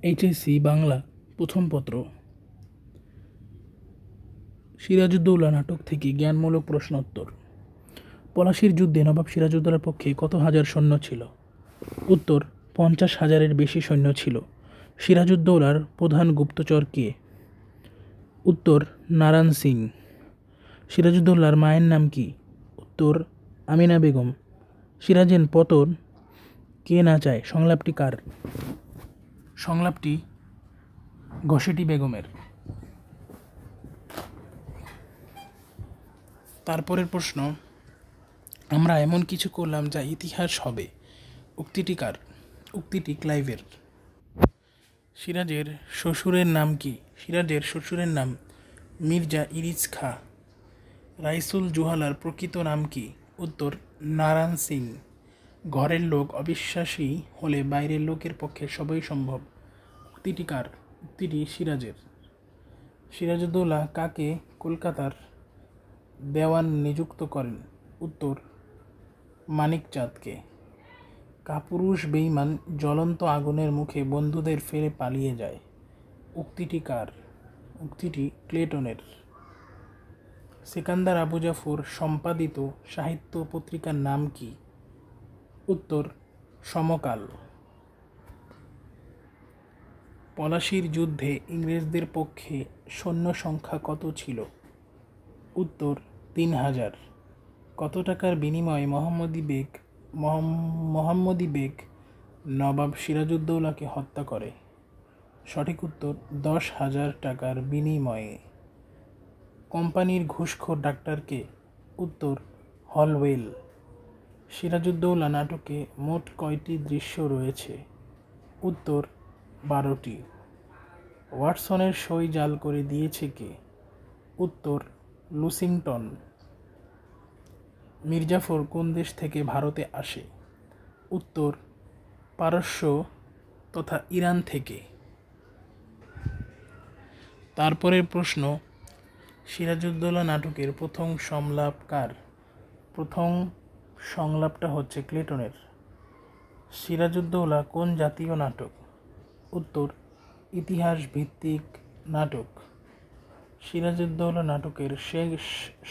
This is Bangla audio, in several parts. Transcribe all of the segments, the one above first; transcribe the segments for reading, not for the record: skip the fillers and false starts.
এইচএসসি বাংলা প্রথম পত্র সিরাজউদ্দৌলা নাটক থেকে জ্ঞানমূলক প্রশ্নোত্তর। পলাশীর যুদ্ধে নবাব সিরাজউদ্দৌলার পক্ষে কত হাজার সৈন্য ছিল? উত্তর, 50,000-এর বেশি সৈন্য ছিল। সিরাজউদ্দৌলার প্রধান গুপ্তচর কে? উত্তর, নারায়ণ সিং। সিরাজউদ্দৌলার মায়ের নাম কি? উত্তর, আমিনা বেগম। সিরাজের পতন কে না চায় সংলাপটি কার? সংলাপটি ঘসেটি বেগমের। তারপরের প্রশ্ন, আমরা এমন কিছু করলাম যা ইতিহাস হবে, উক্তিটি কার? উক্তিটি ক্লাইভের। সিরাজের শ্বশুরের নাম কি? সিরাজের শ্বশুরের নাম মির্জা ইরিজ খাঁ। রাইসুল জুহালার প্রকৃত নাম কি? উত্তর, নারায়ণ সিং। ঘরের লোক অবিশ্বাসী হলে বাইরের লোকের পক্ষে সবই সম্ভব, উক্তিটি কার? উক্তিটি সিরাজের। সিরাজউদ্দৌলা কাকে কলকাতার দেওয়ান নিযুক্ত করেন? উত্তর, মানিকচাঁদকে। কাপুরুষ বেঈমান জ্বলন্ত আগুনের মুখে বন্ধুদের ফেলে পালিয়ে যায়, উক্তিটি কার? উক্তিটি ক্লেটনের। সিকান্দার আবু জাফর সম্পাদিত সাহিত্য পত্রিকার নাম কি? উত্তর, সমকাল। পলাশীর যুদ্ধে ইংরেজদের পক্ষে সৈন্য সংখ্যা কত ছিল? উত্তর, 3,000। কত টাকার বিনিময়ে মোহাম্মদী বেগ নবাব সিরাজউদ্দৌলাকে হত্যা করে? সঠিক উত্তর, 10,000 টাকার বিনিময়ে। কোম্পানির ঘুষখোর ডাক্তারকে? উত্তর, হলওয়েল। সিরাজউদ্দৌলা নাটকে মোট কয়টি দৃশ্য রয়েছে? উত্তর, 12টি। ওয়াটসনের সই জাল করে দিয়েছে কে? উত্তর, লুসিংটন। মির্জাফর কোন দেশ থেকে ভারতে আসে? উত্তর, পারস্য তথা ইরান থেকে। তারপরের প্রশ্ন, সিরাজউদ্দৌলা নাটকের প্রথম সংলাপ কার? প্রথম সংলাপটা হচ্ছে ক্লেটনের। সিরাজউদ্দৌলা কোন জাতীয় নাটক? উত্তর, ইতিহাস ভিত্তিক নাটক। সিরাজউদ্দৌলা নাটকের শেষ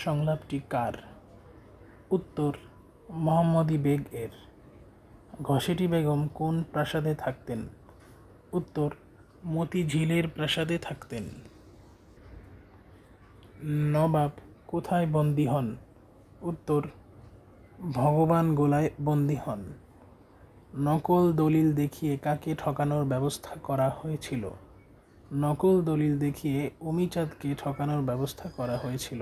সংলাপটি কার? উত্তর, মোহাম্মদী বেগ এর। ঘসেটি বেগম কোন প্রাসাদে থাকতেন? উত্তর, মতিঝিলের প্রাসাদে থাকতেন। নবাব কোথায় বন্দী হন? উত্তর, ভগবান গোলায় বন্দী হন। নকল দলিল দেখিয়ে কাকে ঠকানোর ব্যবস্থা করা হয়েছিল? নকল দলিল দেখিয়ে উমিচাঁদকে ঠকানোর ব্যবস্থা করা হয়েছিল।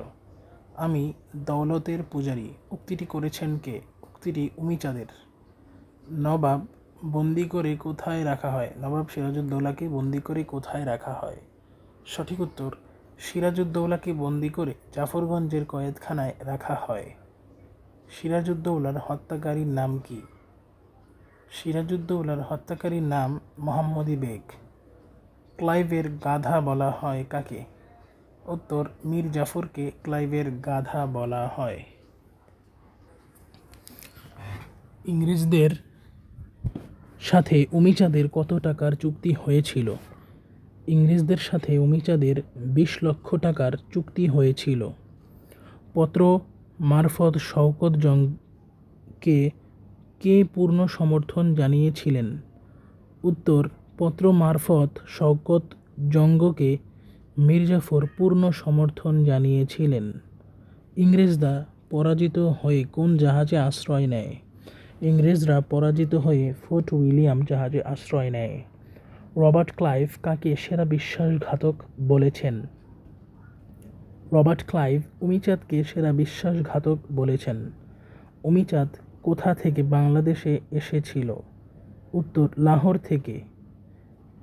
আমি দৌলতের পূজারী, উক্তিটি করেছেন কে? উক্তিটি উমিচাঁদের। নবাব বন্দি করে কোথায় রাখা হয়? নবাব সিরাজউদ্দৌলাকে বন্দি করে কোথায় রাখা হয়? সঠিক উত্তর, সিরাজউদ্দৌলাকে বন্দি করে জাফরগঞ্জের কয়েদখানায় রাখা হয়। সিরাজউদ্দৌলার হত্যাকারীর নাম কি? সিরাজউদ্দৌলার হত্যাকারীর নাম মোহাম্মদী বেগ। ক্লাইভের গাধা বলা হয় কাকে? উত্তর, মীর জাফরকে ক্লাইভের গাধা বলা হয়। ইংরেজদের সাথে উমিচাঁদের কত টাকার চুক্তি হয়েছিল? ইংরেজদের সাথে উমিচাঁদের 20 লক্ষ টাকার চুক্তি হয়েছিল। পত্র মারফত শওকত জংকে কে পূর্ণ সমর্থন জানিয়েছিলেন? উত্তর, পত্র মারফত শওকত জংকে মির্জাফর পূর্ণ সমর্থন জানিয়েছিলেন। ইংরেজরা পরাজিত হয়ে কোন জাহাজে আশ্রয় নেয়? ইংরেজরা পরাজিত হয়ে ফোর্ট উইলিয়াম জাহাজে আশ্রয় নেয়। রবার্ট ক্লাইভ কাকে সেরা বিশ্বাসঘাতক বলেছেন? রবার্ট ক্লাইভ উমিচাঁদকে সেরা বিশ্বাসঘাতক বলেছেন। উমিচাঁদ কোথা থেকে বাংলাদেশে এসেছিল? উত্তর, লাহোর থেকে।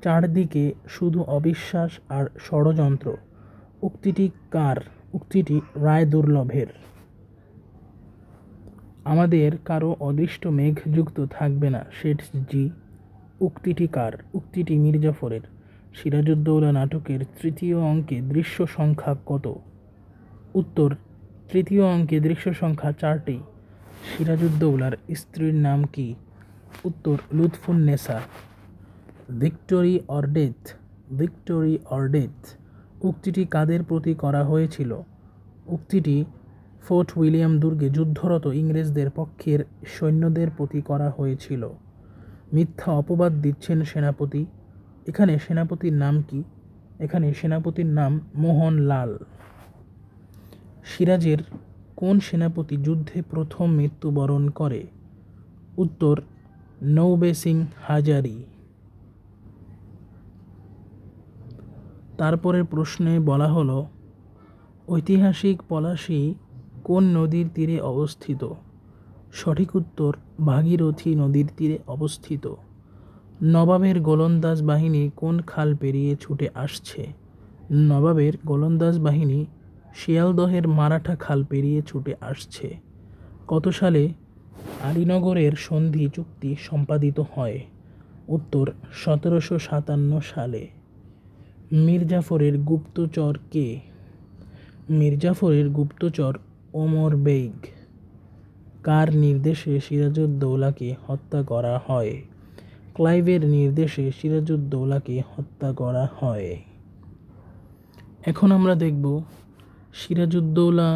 চারদিকে শুধু অবিশ্বাস আর ষড়যন্ত্র, উক্তিটি কার? উক্তিটি রায়দুর্লভের। আমাদের কারো অদৃষ্ট মেঘ যুক্ত থাকবে না শেঠজি, উক্তিটি কার? উক্তিটি মির্জাফরের। সিরাজউদ্দৌলা নাটকের তৃতীয় অঙ্কে দৃশ্য সংখ্যা কত? উত্তর, তৃতীয় অঙ্কে দৃশ্য সংখ্যা 4টি। সিরাজউদ্দৌলার স্ত্রীর নাম কি? উত্তর, Lutfunnesa. Victory or death, victory or death উক্তিটি কাদের প্রতি করা হয়েছিল? উক্তিটি ফোর্ট উইলিয়াম দুর্গে যুদ্ধরত ইংরেজদের পক্ষের সৈন্যদের প্রতি করা হয়েছিল। মিথ্যা অপবাদ দিচ্ছেন সেনাপতি। এখানে সেনাপতির নাম কি? এখানে সেনাপতির নাম মোহনলাল। সিরাজের কোন সেনাপতি যুদ্ধে প্রথম মৃত্যুবরণ করে? উত্তর নৌবে সিং হাজারি। তারপরের প্রশ্নে বলা হলো ঐতিহাসিক পলাশী কোন নদীর তীরে অবস্থিত? সঠিক উত্তর ভাগীরথী নদীর তীরে অবস্থিত। নবাবের গোলন্দাজ বাহিনী কোন খাল পেরিয়ে ছুটে আসছে? নবাবের গোলন্দাজ বাহিনী শিয়ালদহের মারাঠা খাল পেরিয়ে ছুটে আসছে। কত সালে আলীনগরের সন্ধি চুক্তি সম্পাদিত হয়? উত্তর 1757 সালে। মির্জাফরের গুপ্তচর কে? মির্জাফরের গুপ্তচর ওমর বেগ। কার নির্দেশে সিরাজউদ্দৌলাকে হত্যা করা হয়? ক্লাইভের নির্দেশে সিরাজউদ্দৌলাকে হত্যা করা হয়। এখন আমরা দেখব সিরাজউদ্দৌলা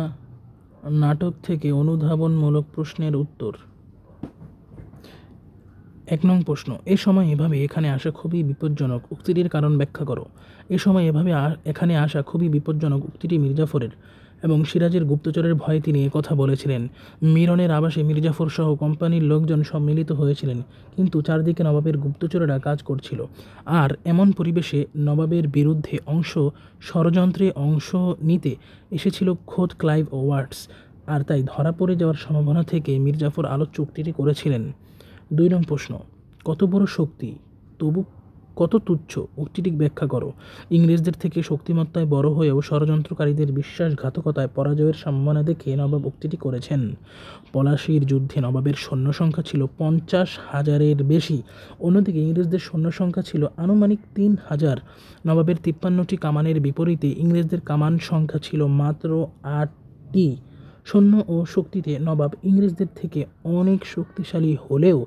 নাটক থেকে অনুধাবনমূলক প্রশ্নের উত্তর। 1 নং প্রশ্ন, এ সময় এভাবে এখানে আসা খুবই বিপজ্জনক, উক্তিটির কারণ ব্যাখ্যা করো। এ সময় এভাবে এখানে আসা খুবই বিপজ্জনক উক্তিটি মির্জাফরের এবং সিরাজের গুপ্তচরের ভয়ে তিনি একথা বলেছিলেন। মিরনের আবাসে মির্জাফর সহ কোম্পানির লোকজন সব মিলিত হয়েছিলেন, কিন্তু চারদিকে নবাবের গুপ্তচরেরা কাজ করছিল। আর এমন পরিবেশে নবাবের বিরুদ্ধে ষড়যন্ত্রে অংশ নিতে এসেছিল খোদ ক্লাইভ ও ওয়াটস, আর তাই ধরা পড়ে যাওয়ার সম্ভাবনা থেকে মির্জাফর আলোচ্য উক্তিটি করেছিলেন। 2 নং প্রশ্ন, কত বড় শক্তি তবু কত তুচ্ছ, উক্তিটি ব্যাখ্যা করো। ইংরেজদের থেকে শক্তিমত্তায় বড় হয়েও ষড়যন্ত্রকারীদের বিশ্বাসঘাতকতায় পরাজয়ের সম্ভাবনা দেখে নবাব উক্তিটি করেছেন। পলাশীর যুদ্ধে নবাবের সৈন্য সংখ্যা ছিল 50,000-এর বেশি, অন্যদিকে ইংরেজদের সৈন্য সংখ্যা ছিল আনুমানিক 3,000। নবাবের 53টি কামানের বিপরীতে ইংরেজদের কামান সংখ্যা ছিল মাত্র 8টি। সৈন্য ও শক্তিতে নবাব ইংরেজদের থেকে অনেক শক্তিশালী হলেও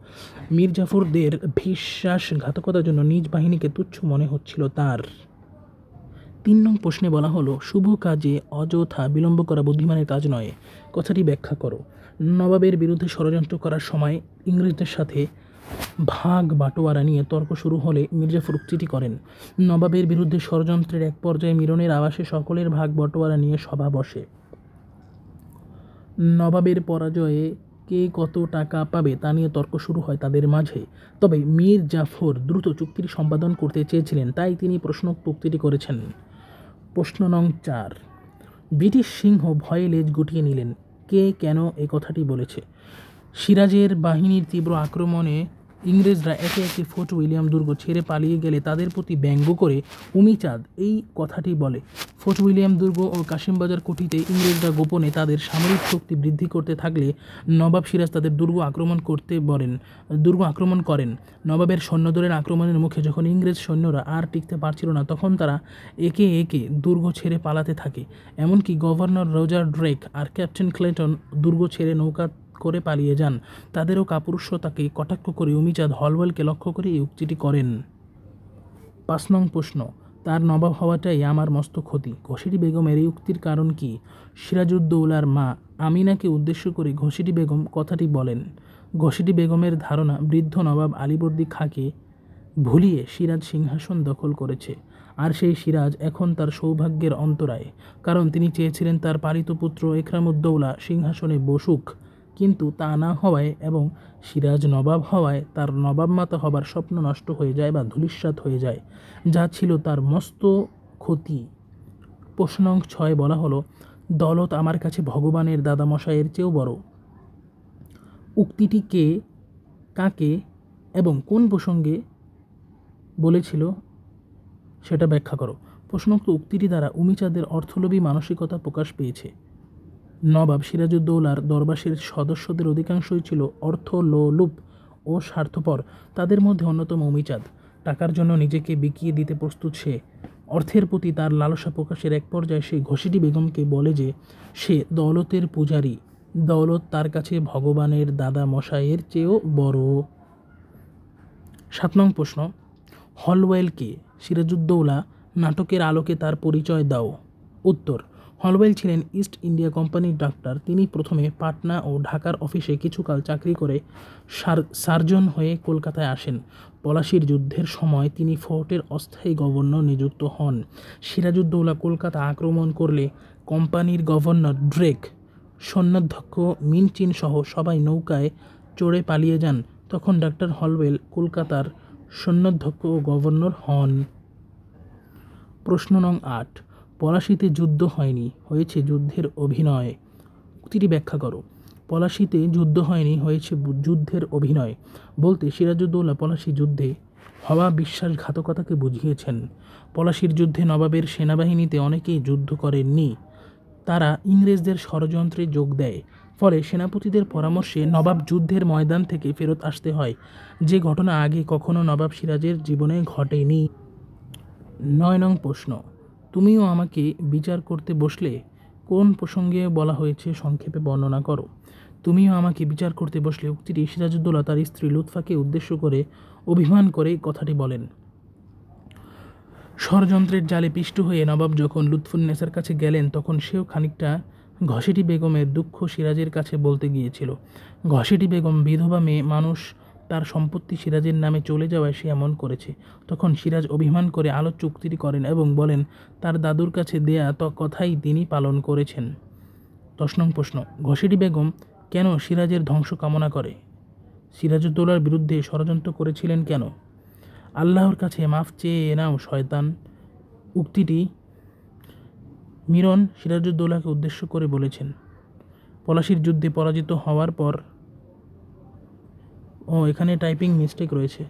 মির্জাফরদের বিশ্বাসঘাতকতার জন্য নিজ বাহিনীকে তুচ্ছ মনে হচ্ছিল তার। 3 নং প্রশ্নে বলা হলো শুভ কাজে অযথা বিলম্ব করা বুদ্ধিমানের কাজ নয়, কথাটি ব্যাখ্যা করো। নবাবের বিরুদ্ধে ষড়যন্ত্র করার সময় ইংরেজদের সাথে ভাগ বাটোয়ারা নিয়ে তর্ক শুরু হলে মির্জাফর উক্তিটি করেন। নবাবের বিরুদ্ধে ষড়যন্ত্রের এক পর্যায়ে মিরনের আবাসে সকলের ভাগ বাটোয়ারা নিয়ে সভা বসে। নবাবের পরাজয়ে কে কত টাকা পাবে তা নিয়ে তর্ক শুরু হয় তাদের মাঝে। তবে মীর জাফর দ্রুত চুক্তিটি সম্পাদন করতে চেয়েছিলেন, তাই তিনি প্রশ্নোক্ত উক্তিটি করেছেন। প্রশ্ন নং 4, ব্রিটিশ সিংহ ভয়ে লেজ গুটিয়ে নিলেন, কে কেন এ কথাটি বলেছে? সিরাজের বাহিনীর তীব্র আক্রমণে ইংরেজরা একে একে ফোর্ট উইলিয়াম দুর্গ ছেড়ে পালিয়ে গেলে তাদের প্রতি ব্যঙ্গ করে উমিচাঁদ এই কথাটি বলে। ফোর্ট উইলিয়াম দুর্গ ও কাশিমবাজার কুঠিতে ইংরেজরা গোপনে তাদের সামরিক শক্তি বৃদ্ধি করতে থাকলে নবাব সিরাজ তাদের দুর্গ আক্রমণ করেন। নবাবের সৈন্যদলের আক্রমণের মুখে যখন ইংরেজ সৈন্যরা আর টিকতে পারছিল না, তখন তারা একে একে দুর্গ ছেড়ে পালাতে থাকে। এমনকি গভর্নর রজার ড্রেক আর ক্যাপ্টেন ক্লেটন দুর্গ ছেড়ে নৌকা করে পালিয়ে যান। তাদেরও কাপুরুষতাকে কটাক্ষ করে উমিচাঁদ হলওয়েলকে লক্ষ্য করে এই উক্তিটি করেন। 5 নং প্রশ্ন, তার নবাব হওয়াটাই আমার মস্ত ক্ষতি, ঘসিটি বেগমের এই উক্তির কারণ কি? সিরাজউদ্দৌলার মা আমিনাকে উদ্দেশ্য করে ঘসিটি বেগম কথাটি বলেন। ঘসিটি বেগমের ধারণা বৃদ্ধ নবাব আলীবর্দী খাঁকে ভুলিয়ে সিরাজ সিংহাসন দখল করেছে, আর সেই সিরাজ এখন তার সৌভাগ্যের অন্তরায়, কারণ তিনি চেয়েছিলেন তার পালিত পুত্র একরামউদ্দৌলা সিংহাসনে বসুক, কিন্তু তা না হওয়ায় এবং সিরাজ নবাব হওয়ায় তার নবাব মাতা হবার স্বপ্ন নষ্ট হয়ে যায় বা ধূলিসাৎ হয়ে যায়, যা ছিল তার মস্ত ক্ষতি। প্রশ্ন নং 6 বলা হলো দৌলত আমার কাছে ভগবানের দাদামশাইয়ের চেয়েও বড়, উক্তিটি কে, কাকে এবং কোন প্রসঙ্গে বলেছিল সেটা ব্যাখ্যা করো। প্রশ্নোক্ত উক্তিটি দ্বারা উমিচাঁদের অর্থলোভী মানসিকতা প্রকাশ পেয়েছে। নবাব সিরাজউদ্দৌলার দরবারের সদস্যদের অধিকাংশই ছিল অর্থলোলুপ ও স্বার্থপর, তাদের মধ্যে অন্যতম উমিচাঁদ। টাকার জন্য নিজেকে বিকিয়ে দিতে প্রস্তুত সে। অর্থের প্রতি তার লালসা প্রকাশের এক পর্যায়ে সে ঘসিটি বেগমকে বলে যে সে দৌলতের পূজারী, দৌলত তার কাছে ভগবানের দাদা মশাইয়ের চেয়েও বড়। 7 নং প্রশ্ন, হলওয়েলকে সিরাজউদ্দৌলা নাটকের আলোকে তার পরিচয় দাও। উত্তর, হলওয়েল ছিলেন ইস্ট ইন্ডিয়া কোম্পানির ডাক্তার। তিনি প্রথমে পাটনা ও ঢাকার অফিসে কিছুকাল চাকরি করে সার্জন হয়ে কলকাতায় আসেন। পলাশির যুদ্ধের সময় তিনি ফোর্টের অস্থায়ী গভর্নর নিযুক্ত হন। সিরাজউদ্দৌলা কলকাতা আক্রমণ করলে কোম্পানির গভর্নর ড্রেক, সৈন্যাধ্যক্ষ মিনচিন সহ সবাই নৌকায় চড়ে পালিয়ে যান। তখন ডাক্তার হলওয়েল কলকাতার সৈন্যাধ্যক্ষ ও গভর্নর হন। প্রশ্ন নং 8, পলাশিতে যুদ্ধ হয়নি, হয়েছে যুদ্ধের অভিনয়। উক্তিটি ব্যাখ্যা করো। পলাশিতে যুদ্ধ হয়নি, হয়েছে যুদ্ধের অভিনয় বলতে সিরাজউদ্দৌলা পলাশি যুদ্ধে হওয়া বিশ্বাসঘাতকতাকে বুঝিয়েছেন। পলাশির যুদ্ধে নবাবের সেনাবাহিনীতে অনেকেই যুদ্ধ করেননি, তারা ইংরেজদের ষড়যন্ত্রে যোগ দেয়। ফলে সেনাপতিদের পরামর্শে নবাব যুদ্ধের ময়দান থেকে ফেরত আসতে হয়, যে ঘটনা আগে কখনো নবাব সিরাজের জীবনে ঘটেনি। 9 নং প্রশ্ন, তুমিও আমাকে বিচার করতে বসলে কোন প্রসঙ্গে বলা হয়েছে সংক্ষেপে বর্ণনা করো। তুমিও আমাকে বিচার করতে বসলে উক্তিটি সিরাজউদ্দৌলা তার স্ত্রী লুৎফাকে উদ্দেশ্য করে অভিমান করে কথাটি বলেন। ষড়যন্ত্রের জালে পিষ্ট হয়ে নবাব যখন লুৎফুন্নেসার কাছে গেলেন, তখন সেও খানিকটা ঘসেটি বেগমের দুঃখ সিরাজের কাছে বলতে গিয়েছিল। ঘসেটি বেগম বিধবা মেয়ে মানুষ, তার সম্পত্তি সিরাজের নামে চলে যাওয়ায় সে এমন করেছে। তখন সিরাজ অভিমান করে আলোচ্য উক্তিটি করেন এবং বলেন তার দাদুর কাছে দেয়া কথাই তিনি পালন করেছেন। 10 নং প্রশ্ন, ঘসেটি বেগম কেন সিরাজের ধ্বংস কামনা করে? সিরাজউদ্দৌলার বিরুদ্ধে ষড়যন্ত্র করেছিলেন কেন? আল্লাহর কাছে মাফ চেয়ে নাও শয়তান। উক্তিটি মিরন সিরাজউদ্দৌলাকে উদ্দেশ্য করে বলেছেন। পলাশির যুদ্ধে পরাজিত হওয়ার পর, এখানে টাইপিং মিস্টেক রয়েছে।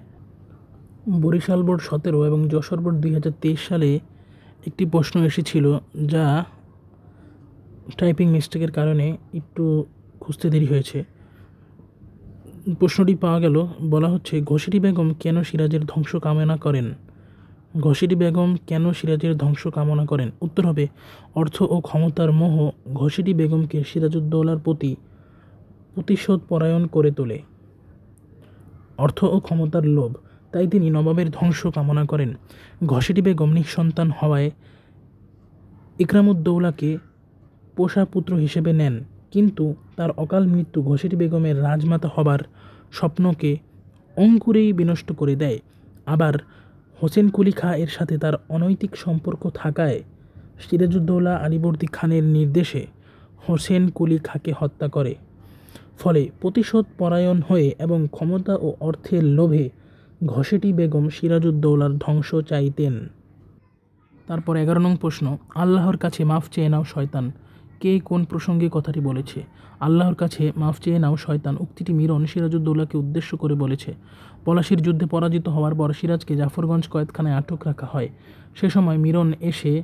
বরিশাল বোর্ড 17 এবং যশোর বোর্ড 2023 সালে একটি প্রশ্ন এসেছিল, যা টাইপিং মিস্টেকের কারণে একটু খুঁজতে দেরি হয়েছে। প্রশ্নটি পাওয়া গেল, বলা হচ্ছে ঘসেটি বেগম কেন সিরাজের ধ্বংস কামনা করেন? ঘসেটি বেগম কেন সিরাজের ধ্বংস কামনা করেন? উত্তর হবে অর্থ ও ক্ষমতার মোহ ঘসেটি বেগমকে সিরাজউদ্দৌলার প্রতি প্রতিশোধ পরায়ণ করে তোলে। অর্থ ও ক্ষমতার লোভ, তাই তিনি নবাবের ধ্বংস কামনা করেন। ঘসেটি বেগম নিঃসন্তান হওয়ায় ইকরামউদ্দৌলাকে পোষা পুত্র হিসেবে নেন, কিন্তু তার অকাল মৃত্যু ঘসেটি বেগমের রাজমাতা হবার স্বপ্নকে অঙ্কুরেই বিনষ্ট করে দেয়। আবার হোসেন কুলি খাঁ এর সাথে তার অনৈতিক সম্পর্ক থাকায় সিরাজউদ্দৌলা আলীবর্দী খানের নির্দেশে হোসেন কুলি খাঁকে হত্যা করে। ফলে প্রতিশোধ পরায়ণ হয়ে এবং ক্ষমতা ও অর্থের লোভে ঘসেটি বেগম সিরাজউদ্দৌলার ধ্বংস চাইতেন। তারপর 11 নং প্রশ্ন, আল্লাহর কাছে মাফ চেয়ে নাও শয়তান, কে কোন প্রসঙ্গে কথাটি বলেছে? আল্লাহর কাছে মাফ চেয়ে নাও শয়তান উক্তিটি মিরন সিরাজউদ্দৌলাকে উদ্দেশ্য করে বলেছে। পলাশির যুদ্ধে পরাজিত হওয়ার পর সিরাজকে জাফরগঞ্জ কয়েদখানায় আটক রাখা হয়। সে সময় মিরন এসে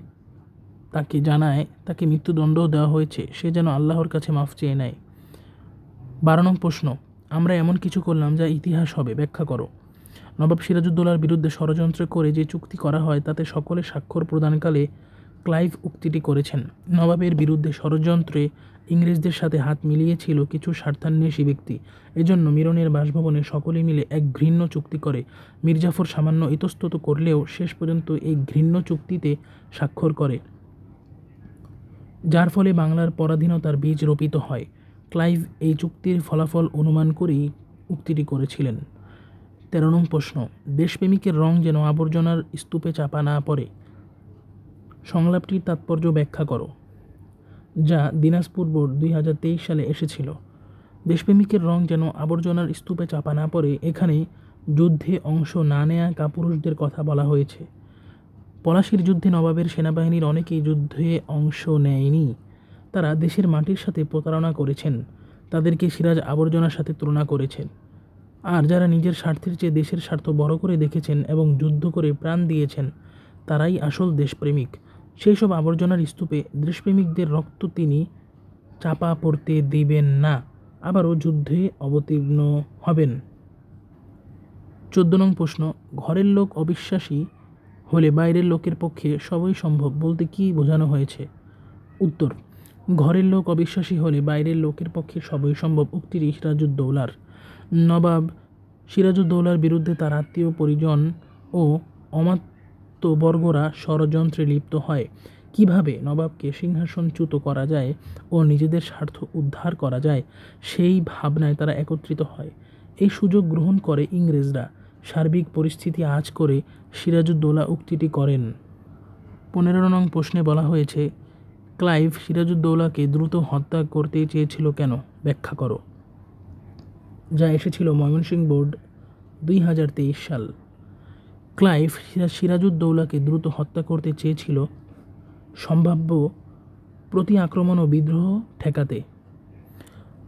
তাকে জানায় তাকে মৃত্যুদণ্ডও দেওয়া হয়েছে, সে যেন আল্লাহর কাছে মাফ চেয়ে নেয়। 12 নং প্রশ্ন, আমরা এমন কিছু করলাম যা ইতিহাস হবে, ব্যাখ্যা করো। নবাব সিরাজউদ্দৌলার বিরুদ্ধে ষড়যন্ত্র করে যে চুক্তি করা হয় তাতে সকলে স্বাক্ষর প্রদানকালে ক্লাইভ উক্তিটি করেছেন। নবাবের বিরুদ্ধে ষড়যন্ত্রে ইংরেজদের সাথে হাত মিলিয়েছিল কিছু স্বার্থান্বেষী ব্যক্তি। এজন্য মিরনের বাসভবনে সকলে মিলে এক ঘৃণ্য চুক্তি করে। মির্জাফর সামান্য ইতস্তত করলেও শেষ পর্যন্ত এই ঘৃণ্য চুক্তিতে স্বাক্ষর করে, যার ফলে বাংলার পরাধীনতার বীজ রোপিত হয়। ক্লাইভ এই চুক্তির ফলাফল অনুমান করেই উক্তিটি করেছিলেন। 13 নং প্রশ্ন, দেশপ্রেমিকের রং যেন আবর্জনার স্তূপে চাপা না পড়ে, সংলাপটির তাৎপর্য ব্যাখ্যা করো। যা দিনাজপুর বোর্ড 2023 সালে এসেছিল। দেশপ্রেমিকের রং যেন আবর্জনার স্তূপে চাপা না পড়ে, এখানে যুদ্ধে অংশ না নেয়া কাপুরুষদের কথা বলা হয়েছে। পলাশির যুদ্ধে নবাবের সেনাবাহিনীর অনেকেই যুদ্ধে অংশ নেয়নি, তারা দেশের মাটির সাথে প্রতারণা করেছেন, তাদেরকে সিরাজ আবর্জনার সাথে তুলনা করেছেন। আর যারা নিজের স্বার্থের চেয়ে দেশের স্বার্থ বড় করে দেখেছেন এবং যুদ্ধ করে প্রাণ দিয়েছেন, তারাই আসল দেশপ্রেমিক। সেই সব আবর্জনার স্তূপে দেশপ্রেমিকদের রক্ত তিনি চাপা পড়তে দিবেন না, আবারও যুদ্ধে অবতীর্ণ হবেন। 14 নং প্রশ্ন, ঘরের লোক অবিশ্বাসী হলে বাইরের লোকের পক্ষে সবই সম্ভব বলতে কী বোঝানো হয়েছে? উত্তর, ঘরের লোক অবিশ্বাসী হলে বাইরের লোকের পক্ষে সবই সম্ভব উক্তিটি সিরাজউদ্দৌলার। নবাব সিরাজউদ্দৌলার বিরুদ্ধে তার আত্মীয় পরিজন ও অমাত্যবর্গরা ষড়যন্ত্রে লিপ্ত হয়। কিভাবে নবাবকে সিংহাসনচ্যুত করা যায় ও নিজেদের স্বার্থ উদ্ধার করা যায়, সেই ভাবনায় তারা একত্রিত হয়। এই সুযোগ গ্রহণ করে ইংরেজরা। সার্বিক পরিস্থিতি আঁচ করে সিরাজউদ্দৌলা উক্তিটি করেন। 15 নং প্রশ্নে বলা হয়েছে, ক্লাইভ সিরাজউদ্দৌলাকে দ্রুত হত্যা করতে চেয়েছিল কেন, ব্যাখ্যা করো। যা এসেছিল ময়মনসিংহ বোর্ড 2023 সাল। ক্লাইভ সিরাজউদ্দৌলাকে দ্রুত হত্যা করতে চেয়েছিল সম্ভাব্য প্রতি আক্রমণ ও বিদ্রোহ ঠেকাতে।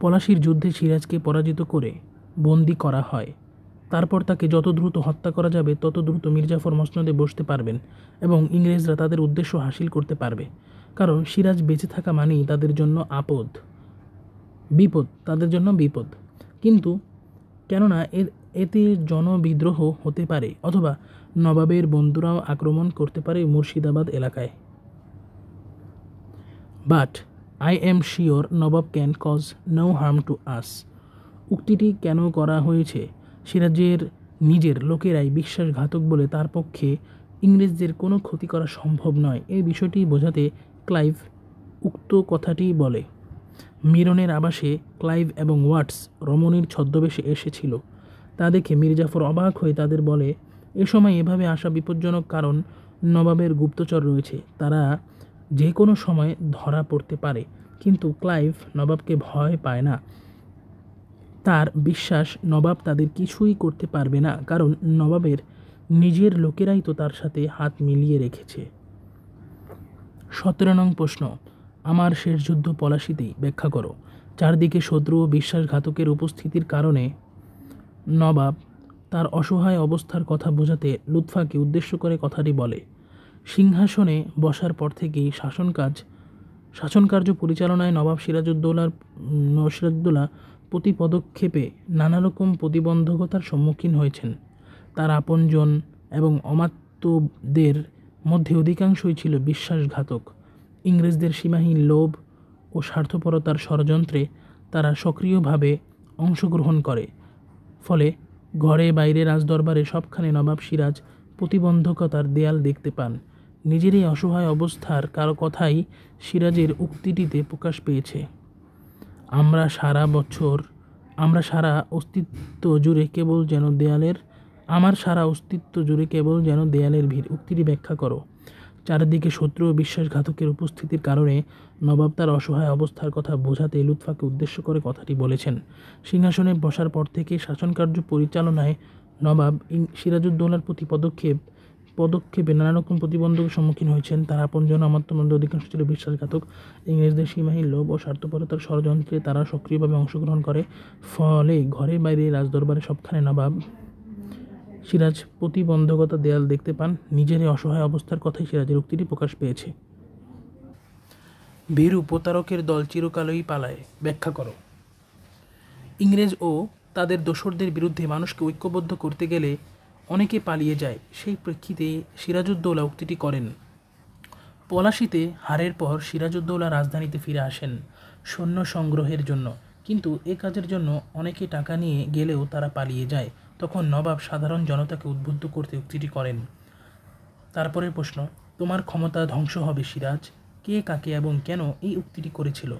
পলাশীর যুদ্ধে সিরাজকে পরাজিত করে বন্দী করা হয়। তারপর তাকে যত দ্রুত হত্যা করা যাবে তত দ্রুত মীর জাফর মসনদে বসতে পারবেন এবং ইংরেজরা তাদের উদ্দেশ্য হাসিল করতে পারবে। কারণ সিরাজ বেঁচে থাকা মানেই তাদের জন্য বিপদ, তাদের জন্য বিপদ। কিন্তু কেননা এতে জনবিদ্রোহ হতে পারে অথবা নবাবের বন্ধুরাও আক্রমণ করতে পারে মুর্শিদাবাদ এলাকায়। But I am sure Nawab can cause no harm to us. উক্তিটি কেন করা হয়েছে? সিরাজের নিজের লোকেরাই বিশ্বাসঘাতক বলে তার পক্ষে ইংরেজদের কোনো ক্ষতি করা সম্ভব নয়, এই বিষয়টি বোঝাতে ক্লাইভ উক্ত কথাটি বলে। মিরনের আবাসে ক্লাইভ এবং ওয়াটস রমণীর ছদ্মবেশে এসেছিল। তা দেখে মীর জাফর অবাক হয়ে তাদের বলে, এ সময় এভাবে আসা বিপজ্জনক, কারণ নবাবের গুপ্তচর রয়েছে, তারা যে কোনো সময় ধরা পড়তে পারে। কিন্তু ক্লাইভ নবাবকে ভয় পায় না। তার বিশ্বাস নবাব তাদের কিছুই করতে পারবে না, কারণ নবাবের নিজের লোকেরাই তো তার সাথে হাত মিলিয়ে রেখেছে। 17 নং প্রশ্ন, আমার শেষ যুদ্ধ পলাশীতেই, ব্যাখ্যা করো। চারদিকে শত্রু ও বিশ্বাসঘাতকের উপস্থিতির কারণে নবাব তার অসহায় অবস্থার কথা বোঝাতে লুৎফাকে উদ্দেশ্য করে কথাটি বলে। সিংহাসনে বসার পর থেকেই শাসনকার্য পরিচালনায় নবাব সিরাজউদ্দৌলা প্রতি পদক্ষেপে নানা রকম প্রতিবন্ধকতার সম্মুখীন হয়েছেন। তার আপনজন এবং অমাত্যদের মধ্যে অধিকাংশই ছিল বিশ্বাসঘাতক। ইংরেজদের সীমাহীন লোভ ও স্বার্থপরতার ষড়যন্ত্রে তারা সক্রিয়ভাবে অংশগ্রহণ করে। ফলে ঘরে বাইরে রাজদরবারে সবখানে নবাব সিরাজ প্রতিবন্ধকতার দেয়াল দেখতে পান। নিজের এই অসহায় অবস্থার কারো কথাই সিরাজের উক্তিটিতে প্রকাশ পেয়েছে। আমার সারা অস্তিত্ব জুড়ে কেবল যেন দেয়ালের ভিড়। উক্তিটি ব্যাখ্যা করো। চারিদিকে শত্রু ও বিশ্বাসঘাতকের উপস্থিতির কারণে নবাব তার অসহায় অবস্থার কথা বোঝাতে লুৎফাকে উদ্দেশ্য করে কথাটি বলেছেন। সিংহাসনে বসার পর থেকে শাসনকার্য পরিচালনায় নবাব সিরাজউদ্দৌলার প্রতি পদক্ষেপে নানা রকম প্রতিবন্ধকের সম্মুখীন হয়েছেন। তার আপনজন অমাত্যর মধ্যে অধিকাংশ ছিল বিশ্বাসঘাতক। ইংরেজদের সীমাহীন লোভ ও স্বার্থপরতার ষড়যন্ত্রে তারা সক্রিয়ভাবে অংশগ্রহণ করে। ফলে ঘরে বাইরে রাজদরবারে সবখানে নবাব সিরাজ প্রতিবন্ধকতা দেয়াল দেখতে পান। নিজের এই অসহায় অবস্থার কথাই সিরাজের উক্তিটি প্রকাশ পেয়েছে। ভীরু প্রতারকের দল চিরকালই পালায়, ব্যাখ্যা করো। ইংরেজ ও তাদের দোসরদের বিরুদ্ধে মানুষকে ঐক্যবদ্ধ করতে গেলে অনেকে পালিয়ে যায়। সেই প্রেক্ষিতে সিরাজউদ্দৌলা উক্তিটি করেন। পলাশীতে হারের পর সিরাজউদ্দৌলা রাজধানীতে ফিরে আসেন সৈন্য সংগ্রহের জন্য, কিন্তু এ কাজের জন্য অনেকে টাকা নিয়ে গেলেও তারা পালিয়ে যায়। তখন নবাব সাধারণ জনতাকে উদ্বুদ্ধ করতে উক্তিটি করেন। তারপরের প্রশ্ন, তোমার ক্ষমতা ধ্বংস হবে সিরাজ, কে কাকে এবং কেন এই উক্তিটি করেছিল?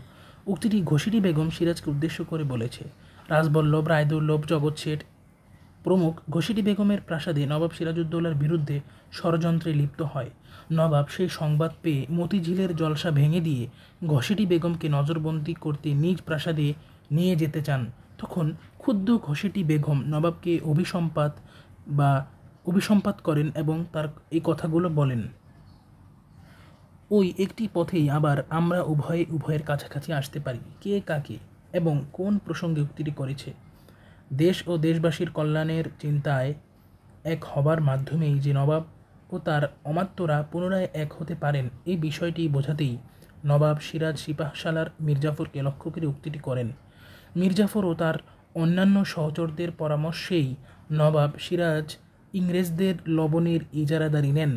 উক্তিটি ঘসিটি বেগম সিরাজকে উদ্দেশ্য করে বলেছে। রাজবল্লভ, রায়দুর্লভ, জগৎ শেঠ প্রমুখ ঘসিটি বেগমের প্রাসাদে নবাব সিরাজউদ্দৌলার বিরুদ্ধে ষড়যন্ত্রে লিপ্ত হয়। নবাব সেই সংবাদ পেয়ে মতিঝিলের জলসা ভেঙে দিয়ে ঘসিটি বেগমকে নজরবন্দি করতে নিজ প্রাসাদে নিয়ে যেতে চান। তখন ক্ষুব্ধ ঘসিটি বেগম নবাবকে অভিসম্পাত করেন এবং তার এই কথাগুলো বলেন। ওই একটি পথেই আবার আমরা উভয়ের কাছাকাছি আসতে পারি। কে কাকে এবং কোন প্রসঙ্গে উক্তিটি করেছে? দেশ ও দেশবাসীর কল্যাণের চিন্তায় এক হবার মাধ্যমেই যে নবাব ও তার অমাত্যরা পুনরায় এক হতে পারেন, এই বিষয়টি বোঝাতেই নবাব সিরাজ সিপাহসালার মির্জাফরকে লক্ষ্য করে উক্তিটি করেন। মির্জাফর ও তার অন্যান্য সহচরদের পরামর্শেই নবাব সিরাজ ইংরেজদের লবণের ইজারাদারি নেন।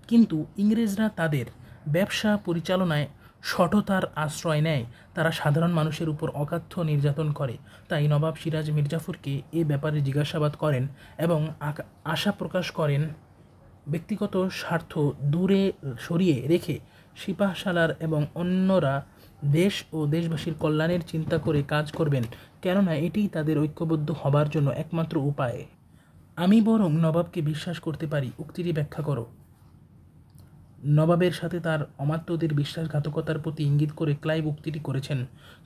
কিন্তু ইংরেজরা তাদের ব্যবসা পরিচালনায় সঠতার আশ্রয় নেয়, তারা সাধারণ মানুষের উপর অকাথ্য নির্যাতন করে। তাই নবাব সিরাজ মির্জাফরকে এ ব্যাপারে জিজ্ঞাসাবাদ করেন এবং আশা প্রকাশ করেন ব্যক্তিগত স্বার্থ দূরে সরিয়ে রেখে সিপাহসালার এবং অন্যরা দেশ ও দেশবাসীর কল্যাণের চিন্তা করে কাজ করবেন, কেননা এটিই তাদের ঐক্যবদ্ধ হবার জন্য একমাত্র উপায়। আমি বরং নবাবকে বিশ্বাস করতে পারি, উক্তিটি ব্যাখ্যা করো। নবাবের সাথে তার অমাত্যদের বিশ্বাসঘাতকতার প্রতি ইঙ্গিত করে ক্লাইভ উক্তিটি করেছেন।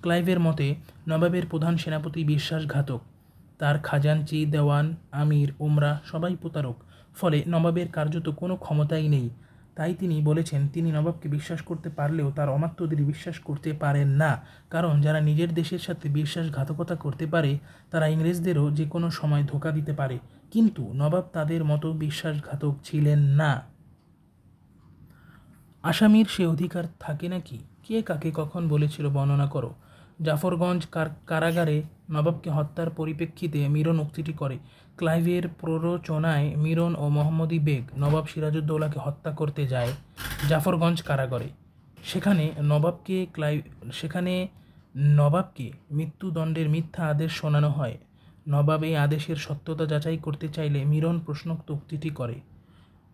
ক্লাইভের মতে, নবাবের প্রধান সেনাপতি বিশ্বাসঘাতক, তার খাজানচি, দেওয়ান, আমির, ওমরা সবাই প্রতারক, ফলে নবাবের কার্যত কোনো ক্ষমতাই নেই। তাই তিনি বলেছেন, তিনি নবাবকে বিশ্বাস করতে পারলেও তার অমাত্যদের বিশ্বাস করতে পারেন না, কারণ যারা নিজের দেশের সাথে বিশ্বাসঘাতকতা করতে পারে তারা ইংরেজদেরও যে কোনো সময় ধোঁকা দিতে পারে, কিন্তু নবাব তাদের মতো বিশ্বাসঘাতক ছিলেন না। আসামির সে অধিকার থাকে নাকি? কে কাকে কখন বলেছিল বর্ণনা করো। জাফরগঞ্জ কারাগারে নবাবকে হত্যার পরিপ্রেক্ষিতে মিরন উক্তিটি করে। ক্লাইভের প্ররোচনায় মিরন ও মোহাম্মদী বেগ নবাব সিরাজউদ্দৌলাকে হত্যা করতে যায় জাফরগঞ্জ কারাগারে। সেখানে নবাবকে মৃত্যুদণ্ডের মিথ্যা আদেশ শোনানো হয়। নবাব এই আদেশের সত্যতা যাচাই করতে চাইলে মিরন প্রশ্নোক্ত উক্তিটি করে,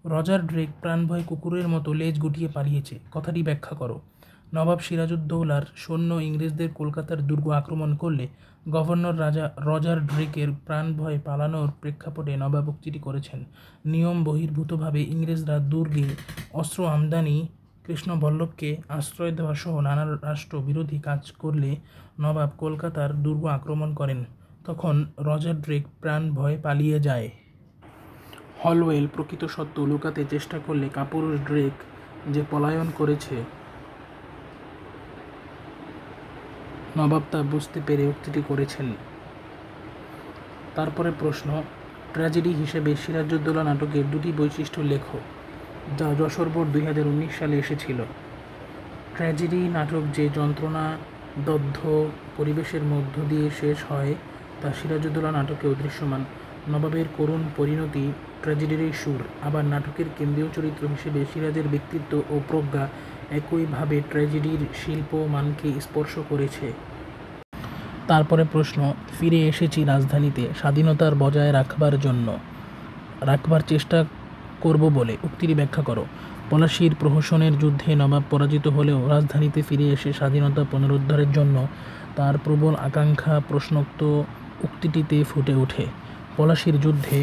রজার ড্রেক প্রাণভয় কুকুরের মতো লেজ গুটিয়ে পালিয়েছে, কথাটি ব্যাখ্যা করো। নবাব সিরাজউদ্দৌলার সৈন্য ইংরেজদের কলকাতার দুর্গ আক্রমণ করলে গভর্নর রজার ড্রেকের প্রাণভয় পালানোর প্রেক্ষাপটে নবাব উক্তিটি করেছেন। নিয়ম বহির্ভূতভাবে ইংরেজরা দুর্গে অস্ত্র আমদানি, কৃষ্ণবল্লভকে আশ্রয় দেওয়া সহ নানা রাষ্ট্র বিরোধী কাজ করলে নবাব কলকাতার দুর্গ আক্রমণ করেন। তখন রজার ড্রেক প্রাণ ভয়ে পালিয়ে যায়। হলওয়েল প্রকৃত সত্য লুকাতে চেষ্টা করলে কাপুরুষ ড্রেক যে পলায়ন করেছে, নবাব তা বুঝতে পেরে উক্তিটি করেছেন। তারপরে প্রশ্ন, ট্র্যাজেডি হিসেবে সিরাজউদ্দৌলা নাটকের দুটি বৈশিষ্ট্য লেখো, যা যশোর বোর্ড 2019 সালে এসেছিল। ট্র্যাজেডি নাটক যে যন্ত্রণাদগ্ধ পরিবেশের মধ্য দিয়ে শেষ হয় তা সিরাজউদ্দৌলা নাটকেও দৃশ্যমান। নবাবের করুণ পরিণতি ট্র্যাজেডিরই সুর। আবার নাটকের কেন্দ্রীয় চরিত্র হিসেবে সিরাজের ব্যক্তিত্ব ও প্রজ্ঞা একইভাবে ট্র্যাজেডির শিল্পমানকে স্পর্শ করেছে। তারপরে প্রশ্ন, ফিরে এসেছি রাজধানীতে স্বাধীনতার বজায় রাখবার চেষ্টা করব বলে, উক্তিটি ব্যাখ্যা করো। পলাশীর প্রহসনের যুদ্ধে নবাব পরাজিত হলেও রাজধানীতে ফিরে এসে স্বাধীনতা পুনরুদ্ধারের জন্য তার প্রবল আকাঙ্ক্ষা প্রশ্নোক্ত উক্তিটিতে ফুটে ওঠে। পলাশীর যুদ্ধে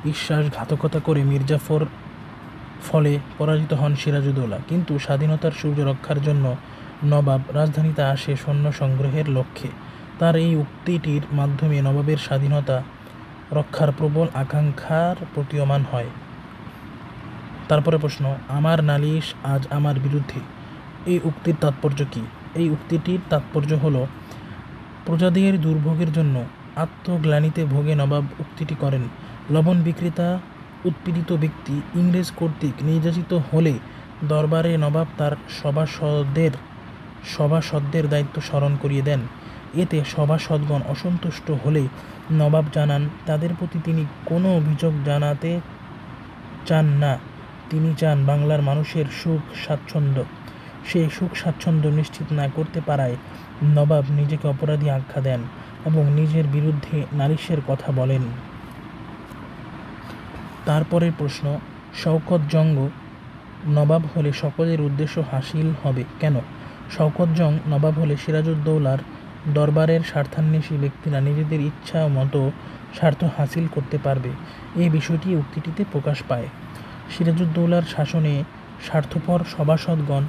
বিশ্বাসঘাতকতা করে মির্জাফর ফলে পরাজিত হন সিরাজউদ্দৌলা, কিন্তু স্বাধীনতার সূর্য রক্ষার জন্য নবাব রাজধানীতে আসে সৈন্য সংগ্রহের লক্ষ্যে। তার এই উক্তিটির মাধ্যমে নবাবের স্বাধীনতা রক্ষার প্রবল আকাঙ্ক্ষার প্রতীয়মান হয়। তারপরে প্রশ্ন, আমার নালিশ আজ আমার বিরুদ্ধে, এই উক্তির তাৎপর্য কী? এই উক্তিটির তাৎপর্য হল, প্রজাদের দুর্ভোগের জন্য আত্মগ্লানিতে ভোগে নবাব উক্তিটি করেন। লবণ বিক্রেতা উৎপীড়িত ব্যক্তি ইংরেজ কর্তৃক নির্যাতিত হলে দরবারে নবাব তার সভাসদদের দায়িত্ব স্মরণ করিয়ে দেন। এতে সভাসদগণ অসন্তুষ্ট হলে নবাব জানান তাদের প্রতি তিনি কোনো অভিযোগ জানাতে চান না। তিনি চান বাংলার মানুষের সুখ স্বাচ্ছন্দ্য। সেই সুখ স্বাচ্ছন্দ্য নিশ্চিত না করতে পারায় নবাব নিজেকে অপরাধী আখ্যা দেন এবং নিজের বিরুদ্ধে নালিশের কথা বলেন। তারপরের প্রশ্ন, শওকত জং নবাব হলে সকলের উদ্দেশ্য হাসিল হবে কেন? শওকত জং নবাব হলে সিরাজউদ্দৌলার দরবারের স্বার্থান্বেষী ব্যক্তিরা নিজেদের ইচ্ছা মতো স্বার্থ হাসিল করতে পারবে, এই বিষয়টি উক্তিটিতে প্রকাশ পায়। সিরাজউদ্দৌলার শাসনে স্বার্থপর সভাসদগণ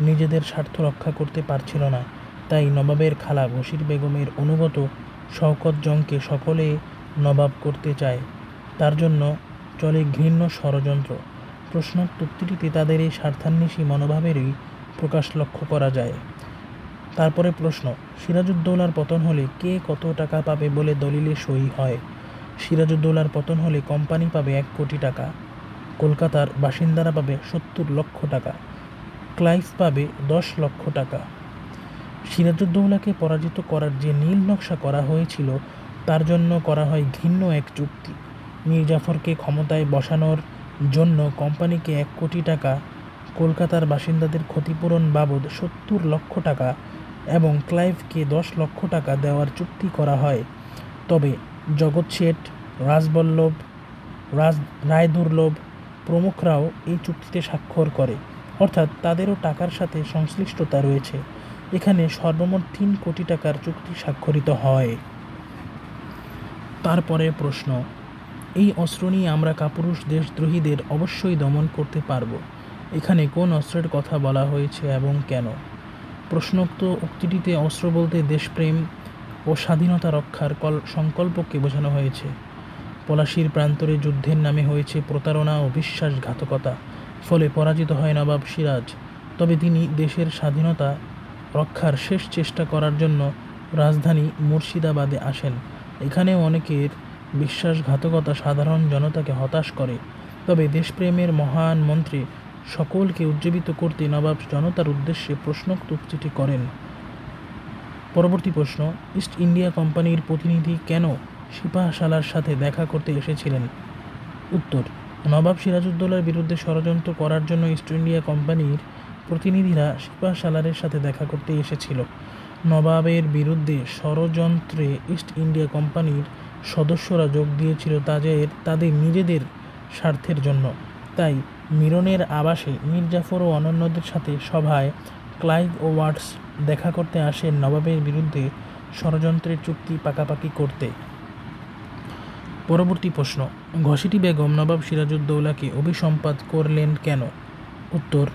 নিজেদের স্বার্থ রক্ষা করতে পারছিল না, তাই নবাবের খালা বশির বেগমের অনুগত শওকত জংকে সকলে নবাব করতে চায়। তার জন্য চলে ঘৃণ্য ষড়যন্ত্র। প্রশ্নোক্ত উক্তিটিতে তাদের এই স্বার্থান্বেষী মনোভাবেরই প্রকাশ লক্ষ্য করা যায়। তারপরে প্রশ্ন, সিরাজউদ্দৌলার পতন হলে কে কত টাকা পাবে বলে দলিলে সই হয়? সিরাজউদ্দৌলার পতন হলে কোম্পানি পাবে 1 কোটি টাকা, কলকাতার বাসিন্দারা পাবে 70 লক্ষ টাকা, ক্লাইভ পাবে 10 লক্ষ টাকা। সিরাজউদ্দৌলাকে পরাজিত করার যে নীল নকশা করা হয়েছিল তার জন্য করা হয় ঘৃণ্য এক চুক্তি। মীর জাফরকে ক্ষমতায় বসানোর জন্য কোম্পানিকে 1 কোটি টাকা কলকাতার বাসিন্দাদের ক্ষতিপূরণ বাবদ 70 লক্ষ টাকা এবং ক্লাইভকে 10 লক্ষ টাকা দেওয়ার চুক্তি করা হয়। তবে জগৎ শেঠ, রাজবল্লভ, রায়দুর্লভ প্রমুখরাও এই চুক্তিতে স্বাক্ষর করে, অর্থাৎ তাদেরও টাকার সাথে সংশ্লিষ্টতা রয়েছে। এখানে সর্বমোট 3 কোটি টাকার চুক্তি স্বাক্ষরিত হয়। তারপরে প্রশ্ন, এই অস্ত্র নিয়ে আমরা কাপুরুষ দেশদ্রোহীদের অবশ্যই দমন করতে পারব। এখানে কোন অস্ত্রের কথা বলা হয়েছে এবং কেন? প্রশ্নোক্ত উক্তিটিতে অস্ত্র বলতে দেশপ্রেম ও স্বাধীনতা রক্ষার সংকল্পকে বোঝানো হয়েছে। পলাশীর প্রান্তরে যুদ্ধের নামে হয়েছে প্রতারণা ও বিশ্বাসঘাতকতা, ফলে পরাজিত হয় নবাব সিরাজ। তবে তিনি দেশের স্বাধীনতা রক্ষার শেষ চেষ্টা করার জন্য রাজধানী মুর্শিদাবাদে আসেন। এখানেও অনেকের বিশ্বাসঘাতকতা সাধারণ জনতাকে হতাশ করে, তবে দেশপ্রেমের মহান মন্ত্রে সকলকে উজ্জীবিত করতে নবাব জনতার উদ্দেশ্যে প্রশ্নোক্ত উক্তিটি করেন। পরবর্তী প্রশ্ন, ইস্ট ইন্ডিয়া কোম্পানির প্রতিনিধি কেন সিপাহসালার সাথে দেখা করতে এসেছিলেন? উত্তর, নবাব সিরাজউদ্দৌলার বিরুদ্ধে ষড়যন্ত্র করার জন্য ইস্ট ইন্ডিয়া কোম্পানির প্রতিনিধিরা সিপাহসালারের সাথে দেখা করতে এসেছিল। নবাবের বিরুদ্ধে ষড়যন্ত্রে ইস্ট ইন্ডিয়া কোম্পানির সদস্যরা যোগ দিয়েছিল তাদের নিজেদের স্বার্থের জন্য। তাই মিরনের আবাসে মীর জাফর ও অন্যান্যদের সাথে সভায় ক্লাইভ ও ওয়াটস দেখা করতে আসেন নবাবের বিরুদ্ধে ষড়যন্ত্রের চুক্তি পাকাপাকি করতে। পরবর্তী প্রশ্ন, ঘসেটি বেগম নবাব সিরাজউদ্দৌলাকে অভিসম্পাত করলেন কেন? উত্তর,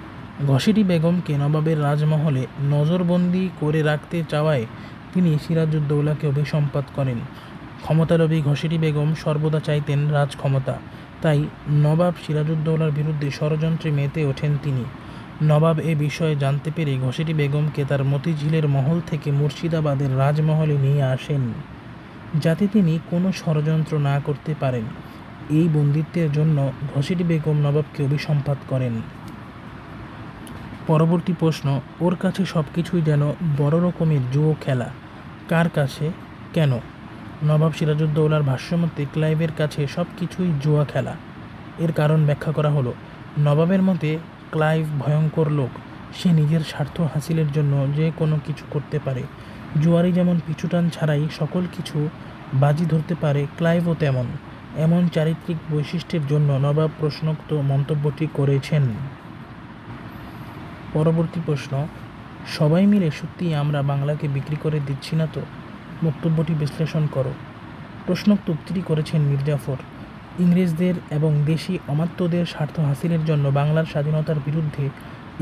ঘসেটি বেগমকে নবাবের রাজমহলে নজরবন্দি করে রাখতে চাওয়ায় তিনি সিরাজউদ্দৌলাকে অভিসম্পাত করেন। ক্ষমতালোভী ঘসেটি বেগম সর্বদা চাইতেন রাজক্ষমতা, তাই নবাব সিরাজউদ্দৌলার বিরুদ্ধে ষড়যন্ত্রে মেতে ওঠেন তিনি। নবাব এ বিষয়ে জানতে পেরে ঘসেটি বেগমকে তার মতিঝিলের মহল থেকে মুর্শিদাবাদের রাজমহলে নিয়ে আসেন, যাতে তিনি কোনো ষড়যন্ত্র না করতে পারেন। এই বন্দিত্বের জন্য ঘসেটি বেগম নবাবকে অভিসম্পাত করেন। পরবর্তী প্রশ্ন, ওর কাছে সব কিছুই যেন বড় রকমের জুয়ো খেলা। কার কাছে, কেন? নবাব সিরাজউদ্দৌলার ভাষ্যমতে ক্লাইভের কাছে সব কিছুই জুয়া খেলা। এর কারণ ব্যাখ্যা করা হলো, নবাবের মতে ক্লাইভ ভয়ঙ্কর লোক, সে নিজের স্বার্থ হাসিলের জন্য যে কোনো কিছু করতে পারে। জুয়ারি যেমন পিছুটান ছাড়াই সকল কিছু বাজি ধরতে পারে, ক্লাইভও তেমন। এমন চারিত্রিক বৈশিষ্ট্যের জন্য নবাব প্রশ্নোক্ত মন্তব্যটি করেছেন। পরবর্তী প্রশ্ন, সবাই মিলে সত্যি আমরা বাংলাকে বিক্রি করে দিচ্ছি না তো? বক্তব্যটি বিশ্লেষণ করো। প্রশ্নোক্ত উক্তিটি করেছেন মীর জাফর। ইংরেজদের এবং দেশি অমাত্যদের স্বার্থ হাসিলের জন্য বাংলার স্বাধীনতার বিরুদ্ধে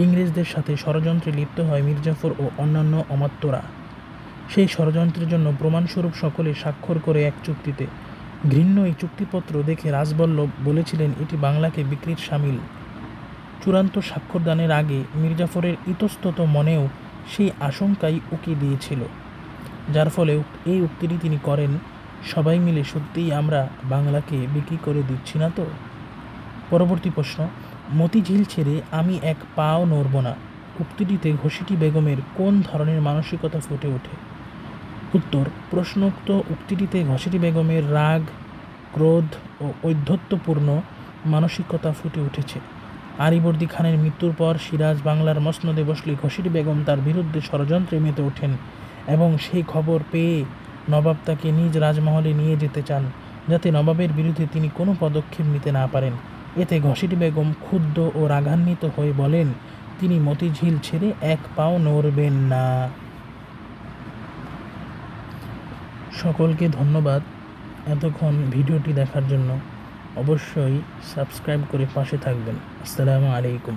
ইংরেজদের সাথে ষড়যন্ত্রে লিপ্ত হয় মীর জাফর ও অন্যান্য অমাত্যরা। সেই ষড়যন্ত্রের জন্য প্রমাণস্বরূপ সকলে স্বাক্ষর করে এক চুক্তিতে। ঘৃণ্য এই চুক্তিপত্র দেখে রাজবল্লভ বলেছিলেন এটি বাংলাকে বিক্রির শামিল। চূড়ান্ত স্বাক্ষরদানের আগে মীর জাফরের ইতস্তত মনেও সেই আশঙ্কাই উকি দিয়েছিল, যার ফলে এই উক্তিটি তিনি করেন, সবাই মিলে সত্যিই আমরা বাংলাকে বিক্রি করে দিচ্ছি না তো? পরবর্তী প্রশ্ন, মতিঝিল ছেড়ে আমি এক পাও নড়ব না। উক্তিটিতে ঘসেটি বেগমের কোন ধরনের মানসিকতা ফুটে ওঠে? উত্তর, প্রশ্নোক্ত উক্তিটিতে ঘসেটি বেগমের রাগ, ক্রোধ ও ঔদ্ধত্যপূর্ণ মানসিকতা ফুটে উঠেছে। আলীবর্দী খানের মৃত্যুর পর সিরাজ বাংলার মসনদে বসলে ঘসেটি বেগম তার বিরুদ্ধে ষড়যন্ত্রে মেতে ওঠেন এবং সেই খবর পেয়ে নবাব তাকে নিজ রাজমহলে নিয়ে যেতে চান, যাতে নবাবের বিরুদ্ধে তিনি কোনো পদক্ষেপ নিতে না পারেন। এতে ঘসেটি বেগম ক্ষুব্ধ ও রাগান্বিত হয়ে বলেন তিনি মতিঝিল ছেড়ে এক পাও নড়বেন না। সকলকে ধন্যবাদ এতক্ষণ ভিডিওটি দেখার জন্য। অবশ্যই সাবস্ক্রাইব করে পাশে থাকবেন। আসসালামু আলাইকুম।